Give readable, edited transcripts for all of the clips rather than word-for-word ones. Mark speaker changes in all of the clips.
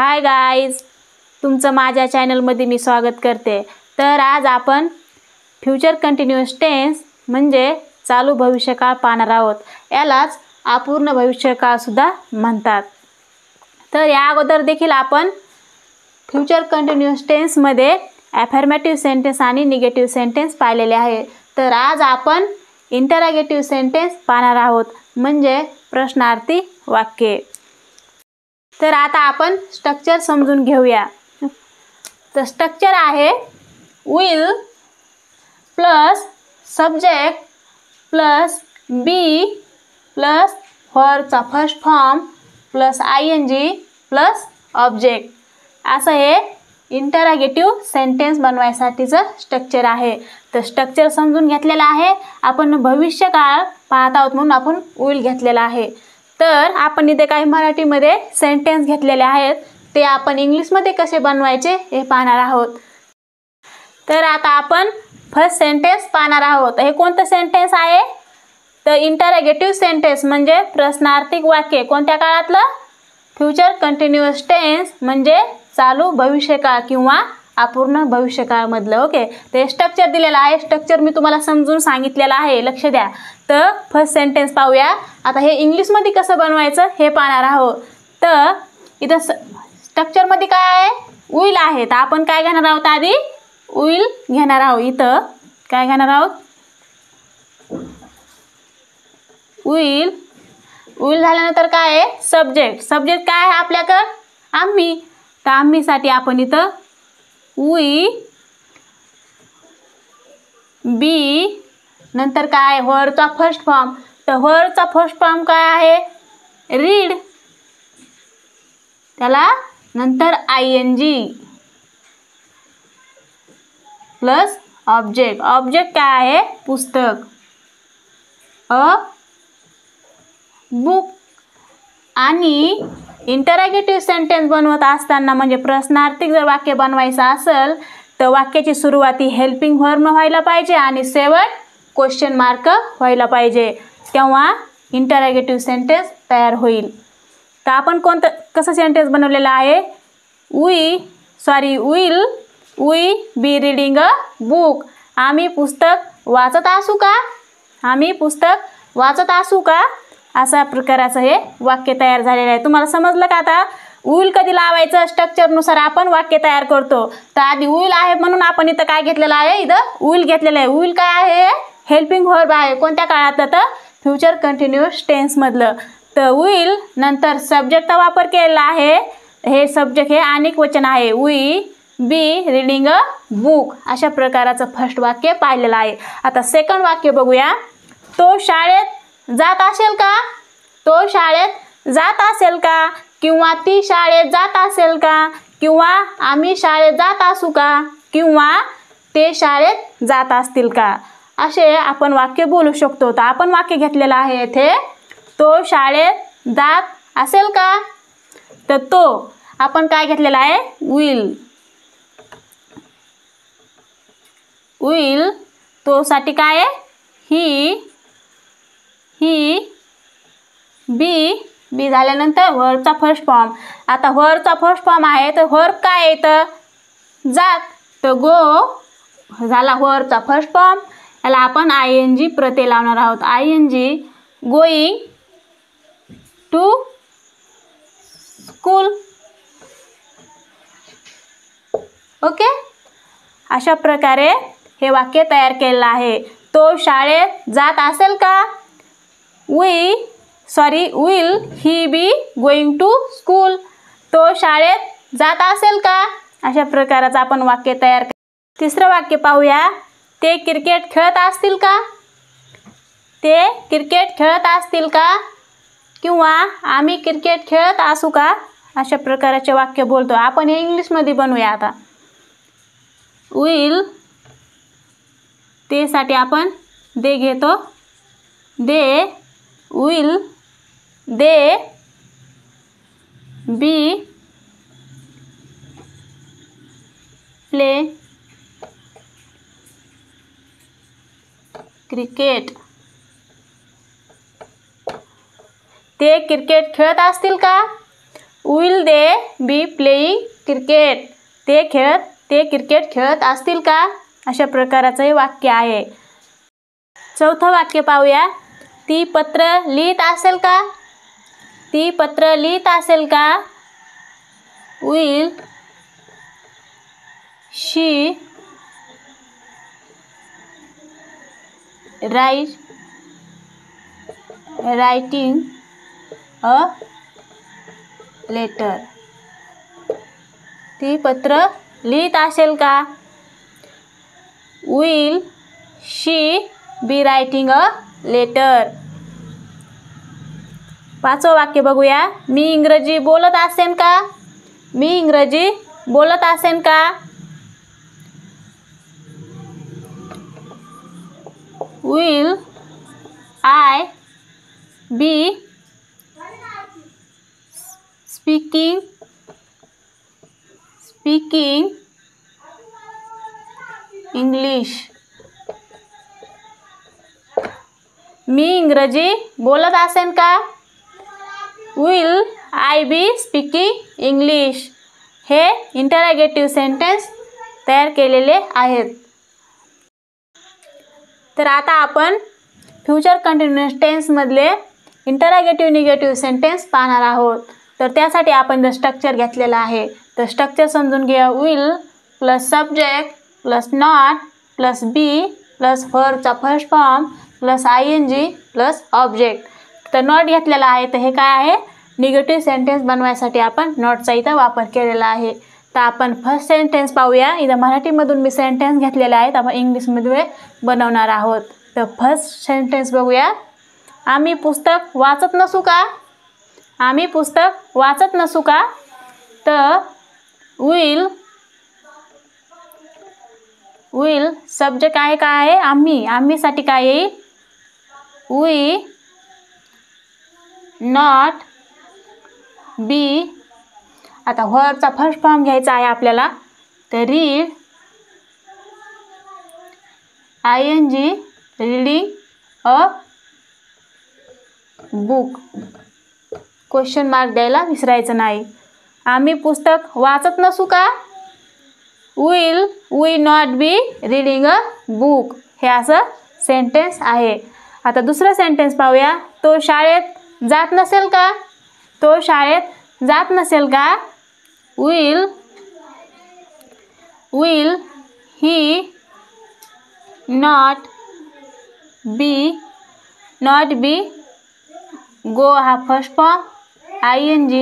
Speaker 1: Hi guys, तुमचं माझ्या चॅनलमध्ये मी स्वागत करते। तर आज आपण फ्युचर कंटिन्युअस टेन्स म्हणजे चालू भविष्यकाळ पाहणार आहोत। यालाच अपूर्ण भविष्यकाळ सुद्धा म्हणतात। तर या अगोदर देखील आपण फ्युचर कंटिन्युअस टेन्स मध्ये अफर्मेटिव्ह सेंटेन्स आणि निगेटिव्ह सेंटेन्स पाहिलेले आहे। तर आज आपण इंटरोगेटिव्ह सेंटेन्स पाहणार आहोत, म्हणजे प्रश्नार्थी वाक्ये। तर आता आपण स्ट्रक्चर समजून घेऊया। तर स्ट्रक्चर आहे will plus subject plus be plus फॉरचा first form plus ING plus object, असं हे इंटरोगेटिव्ह सेंटेन्स बनवायसाठीचं स्ट्रक्चर आहे। तर स्ट्रक्चर समजून घेतलेलं आहे। आपण भविष्यकाळ पाहत आहोत म्हणून आपण विल घेतलेला आहे। तर आपण इथे काही मराठीमध्ये सेंटेन्स घेतलेले आहेत, ते आपण इंग्लिशमध्ये कसे बनवायचे हे पाहणार आहोत। तर आता आपण फर्स्ट सेंटेन्स पाहणार आहोत। हे कोणतं सेंटेन्स आहे? तर इंटरोगेटिव्ह सेंटेन्स म्हणजे प्रश्नार्थी वाक्य। कोणत्या काळातलं? फ्युचर कंटिन्युअस टेन्स म्हणजे चालू भविष्यकाळ किंवा अपूर्ण भविष्यकाळ मधलं। ओके, ते स्ट्रक्चर दिलेलं आहे। स्ट्रक्चर मी तुम्हाला समजून सांगितलेलं आहे, लक्ष द्या। तर फर्स्ट सेंटेन्स पाहूया। आता हे इंग्लिशमध्ये कसं बनवायचं हे पाहणार आहोत। तर इथं स्ट्रक्चर मध्ये काय आहे? विल आहे। तर आपण काय घेणार आहोत? आधी विल घेणार आहोत। इथं काय घेणार आहोत? विल। विल झाल्यानंतर काय आहे? सब्जेक्ट। सब्जेक्ट काय आहे आपल्याकडे? आम्ही। तर आम्हीसाठी आपण इथं वी बी नंतर काय? वरचा फर्स्ट फॉर्म। तर वरचा फर्स्ट फॉर्म काय आहे? रीड। त्याला नंतर आयएनजी प्लस ऑब्जेक्ट। ऑब्जेक्ट काय आहे? पुस्तक, अ बुक। आणि इंटरोगेटिव्ह सेंटेन्स बनवत असताना म्हणजे प्रश्नार्थी जर वाक्य बनवायचं असेल तर वाक्याची सुरुवात ही हेल्पिंग वर्ब व्हायला पाहिजे आणि शेवट क्वेश्चन मार्क व्हायला पाहिजे, तेव्हा इंटरोगेटिव्ह सेंटेन्स तयार होईल। तर आपण कसं सेंटेन्स बनवलेलं आहे? Will we be reading a book. आम्ही पुस्तक वाचत असू का? आम्ही पुस्तक वाचत असू का? अशा प्रकाराचं हे वाक्य तयार झालेलं आहे। तुम्हाला समजलं का आता? विल कधी लावायचं? स्ट्रक्चरनुसार आपण वाक्य तयार करतो। तर आधी विल आहे म्हणून आपण इथं काय घेतलेलं आहे? इथं विल घेतलेलं आहे। विल काय आहे? हेल्पिंग वर्ब आहे। कोणत्या काळातलं? तर फ्युचर कंटिन्युअस टेन्स मधलं। तर विल नंतर सब्जेक्टचा वापर केलेला आहे। हे सब्जेक्ट हे अनेक वचन आहे। We be reading a book, अशा प्रकाराचं फर्स्ट वाक्य पाहिलेलं आहे। आता सेकंड वाक्य बघूया। तो शाळेत जात असेल का? तो शाळेत जात असेल का? किंवा ती शाळेत जात असेल का? किंवा आम्ही शाळेत जात असू का? किंवा ते शाळेत जात असतील का? असे आपण वाक्य बोलू शकतो। तर आपण वाक्य घेतलेलं आहे येथे, तो शाळेत जात असेल का? तर तो आपण काय घेतलेला आहे? विल। विल तो साठी काय आहे? ही बी झाल्यानंतर वर्बचा फर्स्ट फॉर्म। आता वर्बचा फर्स्ट फॉर्म आहे तर वर्ब काय येतं? जात। तर गो झाला वर्बचा फर्स्ट फॉर्म, याला आपण आयएनजी प्रत्यय लावणार आहोत। ING going to school. Okay, अशा प्रकारे हे वाक्य तयार केलेलं आहे। तो शाळेत जात असेल का? Will he be going to school. तो शाळेत जात असेल का? अशा प्रकाराचं आपण वाक्य तयार। तिसरं वाक्य पाहूया। ते क्रिकेट खेळत असतील का? ते क्रिकेट खेळत असतील का? किंवा आम्ही क्रिकेट खेळत असू का? अशा प्रकाराचे वाक्य बोलतो आपण। हे इंग्लिशमध्ये बनवूया। आता विल ते साठी आपण दे घेतो। They will they B play cricket. ते क्रिकेट खेळत असतील का? Will they be playing cricket? ते क्रिकेट खेळत असतील का? अशा प्रकारचं हे वाक्य आहे. चौथं वाक्य पाहूया. ती पत्र लिहित असेल का? ती पत्र लिहित असेल का? Will she writing a letter? ती पत्र लिहित असेल का? Will she be writing a letter? पाचवं वाक्य बघूया. मी इंग्रजी बोलत असेन का? मी इंग्रजी बोलत असेन का? Will I be speaking English? मी इंग्रजी बोलत असेन का? Will I be speaking English? हे इंटरॅगेटिव्ह सेंटेन्स तयार केलेले आहेत. तर आता आपण फ्युचर कंटिन्युअस टेन्समधले इंटरॅगेटिव्ह निगेटिव्ह सेंटेन्स पाहणार आहोत. तर त्यासाठी आपण स्ट्रक्चर घेतलेला आहे. तर स्ट्रक्चर समजून घ्या. Will plus subject plus not plus be plus व्हर्बचा first form plus ING plus object. तर नॉट घेतलेला आहे. तर हे काय आहे? निगेटिव्ह सेंटेन्स बनवायसाठी आपण नॉटचा इथं वापर केलेला आहे. तर आपण फर्स्ट सेंटेन्स पाहूया. इथं मराठीमधून मी सेंटेन्स घेतलेले आहेत. आपण इंग्लिशमध्ये बनवणार आहोत. तर फर्स्ट सेंटेन्स बघूया. आम्ही पुस्तक वाचत नसू का? आम्ही पुस्तक वाचत नसू का? तर विल सब्जेक्ट आहे काय आहे? आम्हीसाठी काय येईल? We not be. आता व्हर्बचा फर्स्ट फॉर्म घ्यायचा आहे आपल्याला. तर read ING reading a book. Question mark द्यायला विसरायचं नाही. आम्ही पुस्तक वाचत नसू का? Will we not be reading a book. हे असं सेंटेन्स आहे. आता दुसरं सेंटेन्स पाहूया. तो शाळेत जात नसेल का? तो शाळेत जात नसेल का? Will he not be go हा first form ING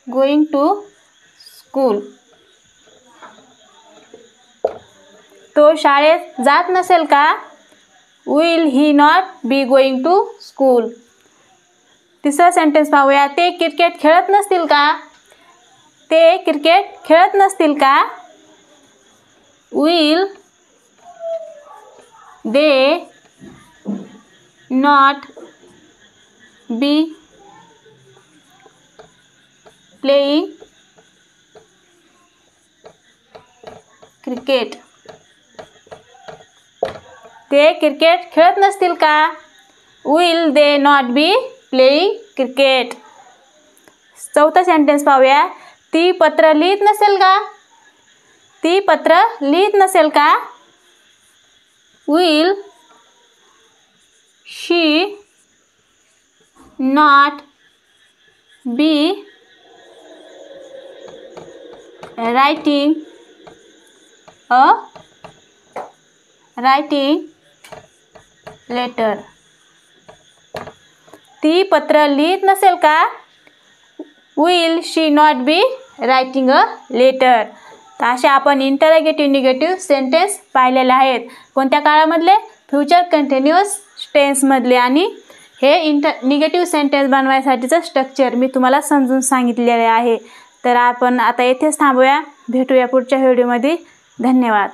Speaker 1: going to school. तो शाळेत जात नसेल का? Will he not be going to school. तिसरा सेंटेन्स पाहूया. ते क्रिकेट खेळत नसतील का? ते क्रिकेट खेळत नसतील का? Will they not be playing cricket? ते क्रिकेट खेळत नसतील का? Will they not be playing cricket. चौथा सेंटेन्स पाहूया. ती पत्र लिहित नसेल का? ती पत्र लिहित नसेल का? Will she not be writing letter? ती पत्र लिहित नसेल का? Will she not be writing a letter? तर असे आपण इंटरॅगेटिव्ह निगेटिव्ह सेंटेन्स पाहिलेले आहेत. कोणत्या काळामधले? Future continuous टेन्समधले. आणि हे निगेटिव्ह सेंटेन्स बनवायसाठीचं स्ट्रक्चर मी तुम्हाला समजून सांगितलेले आहे. तर आपण आता येथेच थांबूया. भेटूया पुढच्या व्हिडिओमध्ये. धन्यवाद.